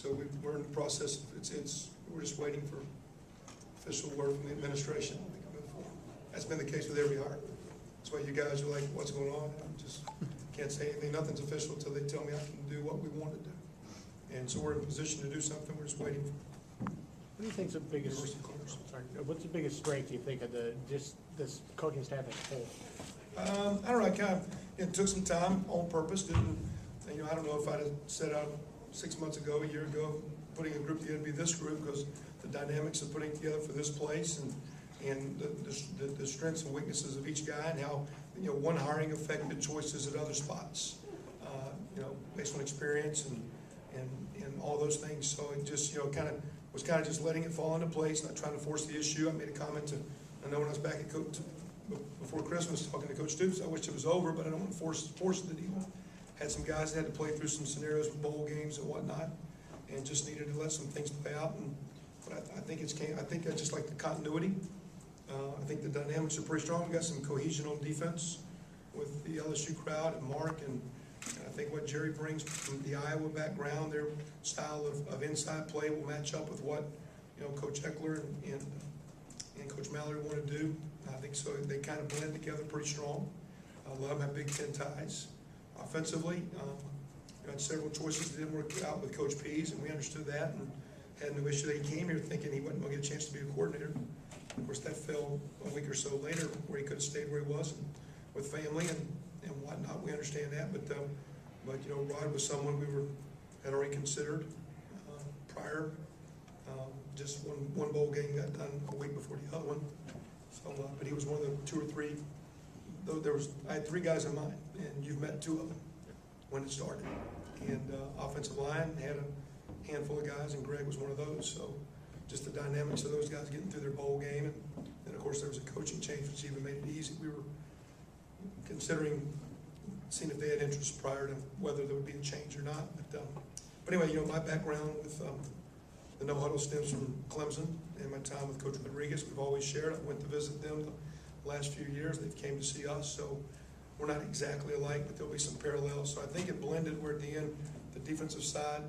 So we're in the process, we're just waiting for official word from the administration. We can move forward. That's been the case with every hire. That's why you guys are like, what's going on? I just can't say anything. Nothing's official until they tell me I can do what we want to do. And so we're in a position to do something. We're just waiting for What do you think's the biggest? University of Columbus. Sorry, what's the biggest strength you think of this coaching staff as a whole? I don't know, it took some time on purpose, I don't know if I'd have set out 6 months ago, a year ago, putting a group together to be this group, because the dynamics of putting together for this place and the strengths and weaknesses of each guy, and how, one hiring affected choices at other spots, based on experience and all those things. So it just, was just letting it fall into place, not trying to force the issue. I made a comment I know when I was back at Coach, before Christmas, talking to Coach Stoops, I wish it was over, but I don't want to force the deal. Had some guys that had to play through some scenarios with bowl games and whatnot, and just needed to let some things play out. But I think I just like the continuity. I think the dynamics are pretty strong. We got some cohesion on defense with the LSU crowd and Mark, and I think what Jerry brings from the Iowa background, their style of inside play will match up with what Coach Eckler and Coach Mallory want to do. I think so. They kind of blend together pretty strong. A lot of them have Big Ten ties. Offensively, had several choices that didn't work out with Coach Pease, and we understood that and had no issue. They came here thinking he wasn't going to get a chance to be a coordinator. Of course, that fell a week or so later, where he could have stayed where he was and with family and whatnot. We understand that, but Rod was someone we had already considered prior. Just one bowl game got done a week before the other one. So, but he was one of the two or three. Though I had 3 guys in mind, and you've met 2 of them when it started. And offensive line had a handful of guys, and Greg was one of those. So just the dynamics of those guys getting through their bowl game, and then of course there was a coaching change, which even made it easy. We were considering seeing if they had interest prior to whether there would be a change or not. But anyway, my background with the No Huddle stems from Clemson and my time with Coach Rodriguez. We've always shared. I went to visit them the last few years. They've came to see us, so we're not exactly alike, but there'll be some parallels. So I think it blended where at the end, the defensive side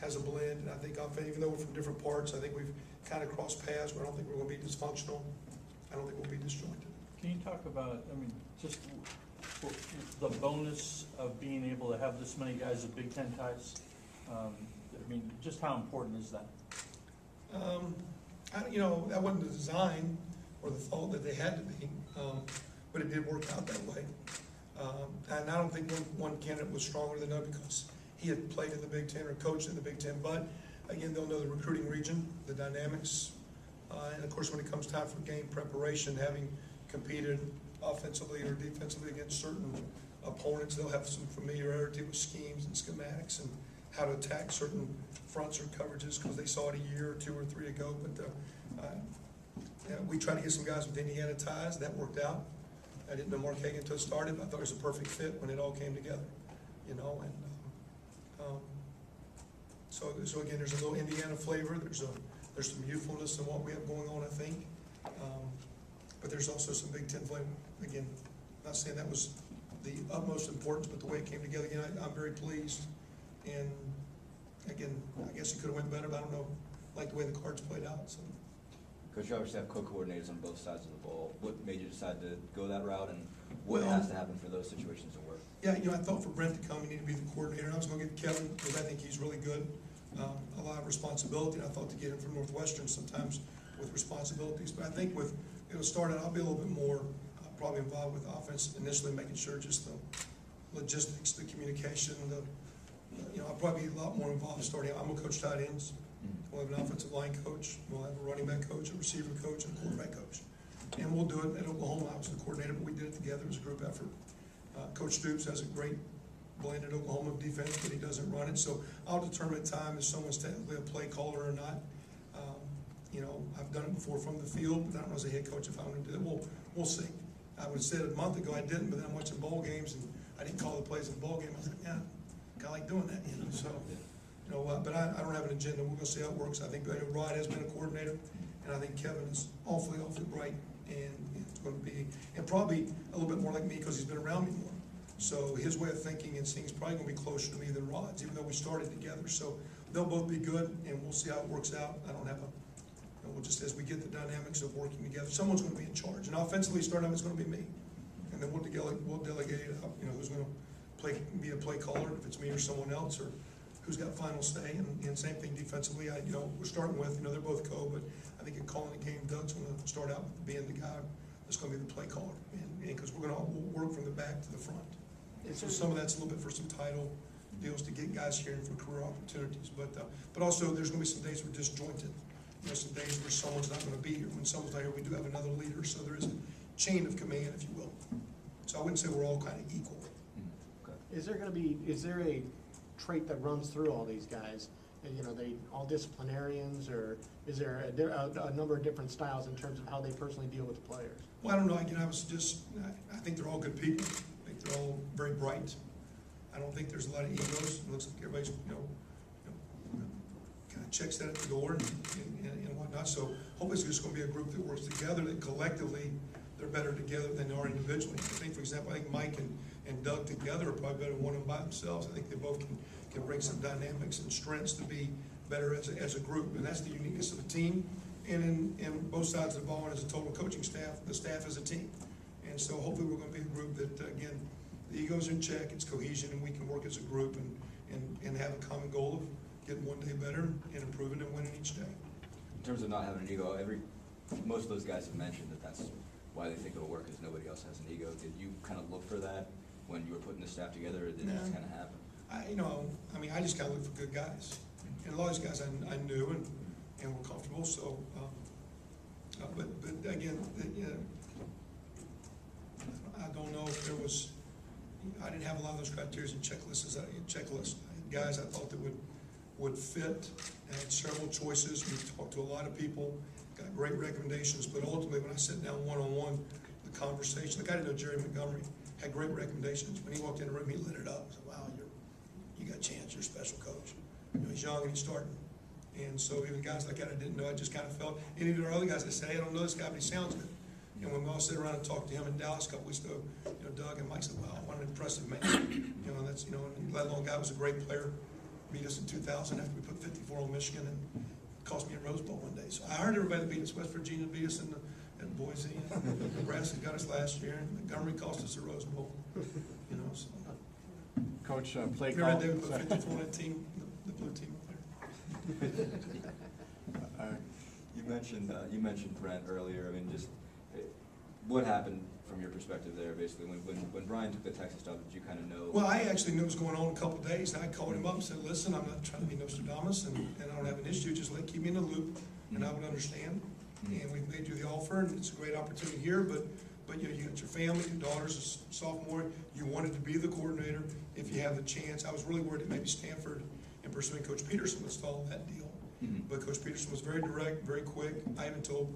has a blend, and I think even though we're from different parts, I think we've kind of crossed paths, but I don't think we're going to be dysfunctional. I don't think we'll be disjointed. Can you talk about, just the bonus of being able to have this many guys with Big Ten ties? Just how important is that? That wasn't the design or the thought that they had to be, but it did work out that way. And I don't think one candidate was stronger than another because he had played in the Big Ten or coached in the Big Ten, but again, they'll know the recruiting region, the dynamics, and of course when it comes time for game preparation, having competed offensively or defensively against certain opponents, they'll have some familiarity with schemes and schematics and how to attack certain fronts or coverages because they saw it a year or 2 or 3 ago. But we tried to get some guys with Indiana ties. That worked out. I didn't know Mark Hagan until it started, but I thought it was a perfect fit when it all came together, So again, there's a little Indiana flavor. There's some youthfulness in what we have going on, I think. But there's also some Big Ten flavor. Again, not saying that was the utmost importance, but the way it came together, again, I'm very pleased. And again, I guess it could have went better, but I don't know, like the way the cards played out. So. Coach, you obviously have co-coordinators on both sides of the ball. What made you decide to go that route, and what has to happen for those situations to work? Yeah, I thought for Brent to come, he needed to be the coordinator. I was going to get Kevin because I think he's really good. A lot of responsibility, and I thought to get him from Northwestern sometimes with responsibilities. But I think with starting, I'll be a little bit more probably involved with offense initially, making sure just the logistics, the communication, I'll probably be a lot more involved starting out. I'm going to coach tight ends. We'll have an offensive line coach. We'll have a running back coach, a receiver coach, and a quarterback coach. And we'll do it at Oklahoma. I was the coordinator, but we did it together as a group effort. Coach Stoops has a great blend at Oklahoma of defense, but he doesn't run it. So I'll determine at time if someone's technically a play caller or not. I've done it before from the field, but I don't know as a head coach if I'm going to do it. We'll see. I would have said a month ago I didn't, but then I'm watching bowl games and I didn't call the plays in the bowl game. I was like, yeah, kind of like doing that, So, but I don't have an agenda. We're going to see how it works. I think Rod has been a coordinator, and I think Kevin is awfully bright, and it's going to be, and probably a little bit more like me because he's been around me more. So his way of thinking and seeing is probably gonna be closer to me than Rod's, even though we started together. So they'll both be good, and we'll see how it works out. I don't have and we'll just, as we get the dynamics of working together, someone's gonna be in charge. And offensively, starting out, it's gonna be me. And then we'll delegate it out, who's gonna be a play caller, if it's me or someone else, or who's got final say. And same thing defensively, we're starting with, they're both but I think in calling the game, Doug's gonna start out with being the guy that's gonna be the play caller. And because we'll work from the back to the front. And so some of that's a little bit for some title deals to get guys here and for career opportunities. But also, there's gonna be some days we're disjointed. Some days where someone's not gonna be here. When someone's not here, we do have another leader, so there is a chain of command, if you will. So I wouldn't say we're all kind of equal. Is there a trait that runs through all these guys? And, they all disciplinarians, or is there a number of different styles in terms of how they personally deal with the players? Well, I don't know, I think they're all good people. I think they're all very bright. I don't think there's a lot of egos. It looks like everybody's, kind of checks that at the door and whatnot. So hopefully it's just gonna be a group that works together, that collectively they're better together than they are individually. I think, for example, Mike and Doug together are probably better than one of them by themselves. I think they both can bring some dynamics and strengths to be better as a group. And that's the uniqueness of the team. And in both sides of the ball, and as a total coaching staff, the staff is a team. And so hopefully we're gonna be a group that, again, the ego's in check, it's cohesion, and we can work as a group and have a common goal of getting one day better and improving and winning each day. In terms of not having an ego, most of those guys have mentioned that's why they think it'll work, is nobody else has an ego. Did you kind of look for that when you were putting the staff together, or did it just kind of happen? I just kind of look for good guys. And a lot of these guys I knew and were comfortable, so, but again, I don't know if there was, I didn't have a lot of those criteria and checklists. Guys I thought that would fit. I had several choices. We talked to a lot of people, got great recommendations, but ultimately when I sat down one-on-one, the conversation, the guy didn't know Jerry Montgomery, had great recommendations. When he walked in the room, he lit it up. I said, wow, you got a chance, you're a special coach. He's young and he's starting. And so even guys like that I didn't know, I just kind of felt, and even our other guys, I said, hey, I don't know this guy, but he sounds good. And when we all sit around and talked to him in Dallas a couple weeks ago, Doug and Mike said, wow, what an impressive man. That's, and that long guy was a great player. Beat us in 2000 after we put 54 on Michigan, and cost me a Rose Bowl one day. So I heard everybody that beat us. West Virginia beat us in Boise, and Nebraska got us last year, and Montgomery cost us a Rose Bowl. So. Coach, play Remember call. that day we put 54 on that team, the blue team up there. You mentioned Brent earlier. What happened from your perspective there, basically, when Brian took the Texas job? Did you kind of know? Well, I actually knew what was going on a couple of days, and I called him up and said, listen, I'm not trying to be Nostradamus, and I don't have an issue, just keep me in the loop, and I would understand. And we've made you the offer, and it's a great opportunity here, but you got your family, your daughter's a sophomore, you wanted to be the coordinator if you have the chance. I was really worried that maybe Stanford and pursuing Coach Peterson would stall that deal. But Coach Peterson was very direct, very quick. I even told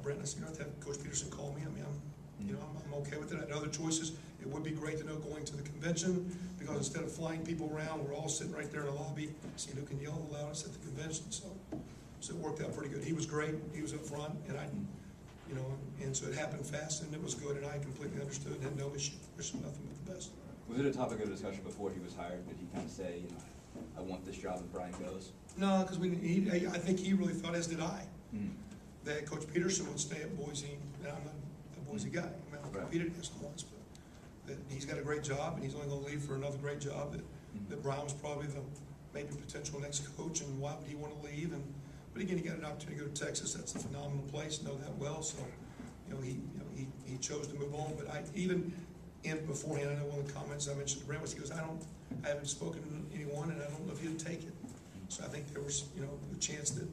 Brent, I said, I'd have Coach Peterson call me. I'm okay with it. I had other choices. It would be great to know going to the convention, because instead of flying people around, we're all sitting right there in the lobby, seeing who can yell the loudest at the convention. So it worked out pretty good. He was great. He was up front, and and so it happened fast, and it was good, and I completely understood and had no issue. There's nothing but the best. Was it a topic of discussion before he was hired? Did he kind of say, I want this job if Brian goes? No, because I think he really thought, as did I, that Coach Peterson would stay at Boise, and I'm not a Boise guy. I've competed against him once, but that he's got a great job, and he's only going to leave for another great job. That Brian was probably the maybe potential next coach, and why would he want to leave? But again, he got an opportunity to go to Texas. That's a phenomenal place, know that well. So, he chose to move on. But beforehand, I know one of the comments I mentioned to Brent was, he goes, I haven't spoken to anyone, and I don't know if he'd take it. So I think there was, the chance that.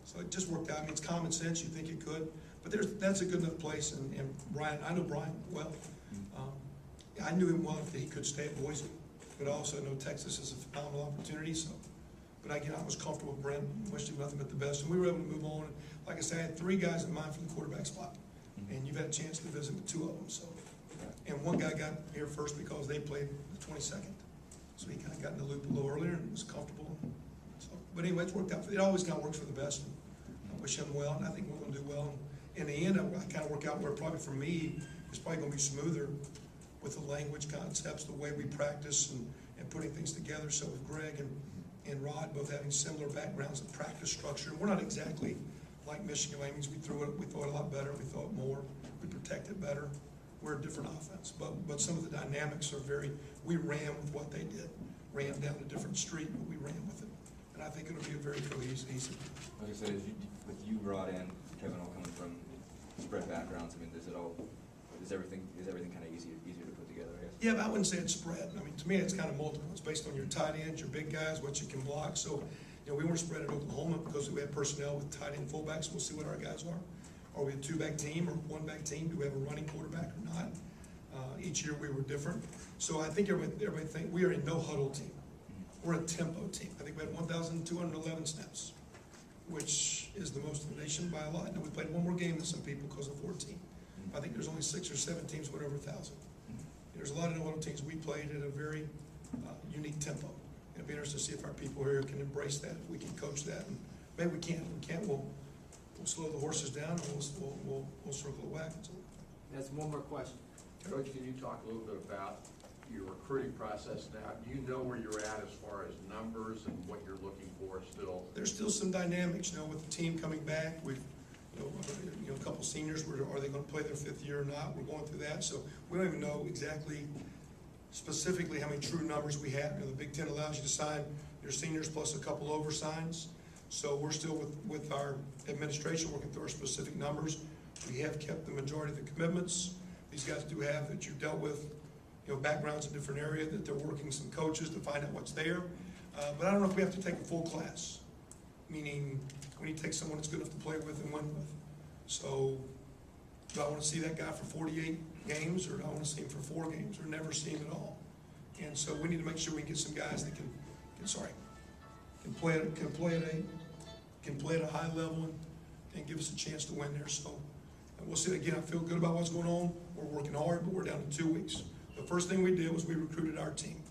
So it just worked out. It's common sense. You think it could, but that's a good enough place. And Brian, I know Brian well. I knew him well if he could stay at Boise, but I also know Texas is a phenomenal opportunity. So. But again, I was comfortable with Brent, wished him nothing but the best, and we were able to move on. And like I said, I had 3 guys in mind for the quarterback spot, and you've had a chance to visit with 2 of them. So, and one guy got here first because they played the 22nd, so he kind of got in the loop a little earlier and was comfortable. So, but anyway, it's worked out. It always kind of works for the best. And I wish him well, and I think we're going to do well. And in the end, I kind of work out where probably for me it's probably going to be smoother with the language concepts, the way we practice and putting things together. So with Greg and Rod both having similar backgrounds in practice structure, and we're not exactly like Michigan Lamings. We thought a lot better, we thought more, we protected better. We're a different offense, but some of the dynamics are we ran with what they did, ran down a different street, but we ran with it. And I think it'll be a very cohesive. Like I said, with you, Rod, and Kevin all coming from spread backgrounds, I mean, is everything kind of easier to put together, I guess? Yeah, but I wouldn't say it's spread. I mean, to me, it's kind of multiple. It's based on your tight ends, your big guys, what you can block. So, we weren't spread at Oklahoma because we had personnel with tight end fullbacks. We'll see what our guys are. Are we a two-back team or one-back team? Do we have a running quarterback or not? Each year we were different. So I think everybody think we are a no-huddle team. We're a tempo team. I think we had 1,211 snaps, which is the most in the nation by a lot. Now, we played one more game than some people because of 14. I think there's only 6 or 7 teams went over 1,000. There's a lot of no-huddle teams. We played at a very unique tempo. It'll be interesting to see if our people here can embrace that, if we can coach that. And maybe we can't. If we can't, we'll slow the horses down and we'll circle the wagons. That's one more question. Coach, can you talk a little bit about your recruiting process now? Do you know where you're at as far as numbers and what you're looking for still? There's still some dynamics, with the team coming back. We've, a couple seniors, are they going to play their 5th year or not? We're going through that, so we don't even know exactly, specifically how many true numbers we have. The Big Ten allows you to sign your seniors plus a couple oversigns. So we're still with our administration working through our specific numbers. We have kept the majority of the commitments. These guys do have that you've dealt with, backgrounds in different areas, that they're working some coaches to find out what's there. But I don't know if we have to take a full class, meaning we need to take someone that's good enough to play with and win with. So do I want to see that guy for 48 games, or do I want to see him for 4 games, or never see him at all? And so we need to make sure we get some guys that can play at a high level and give us a chance to win there. So we'll see. Again, I feel good about what's going on. We're working hard, but we're down to 2 weeks. The first thing we did was we recruited our team.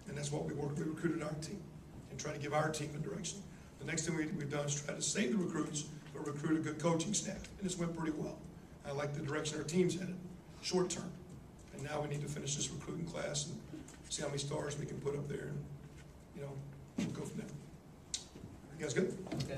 And that's what we worked. We recruited our team and try to give our team a direction. The next thing we've done is try to save the recruits, but recruit a good coaching staff. And it's went pretty well. I like the direction our team's headed, short term. And now we need to finish this recruiting class and see how many stars we can put up there. And, we'll go from there. You guys good? Thanks, man.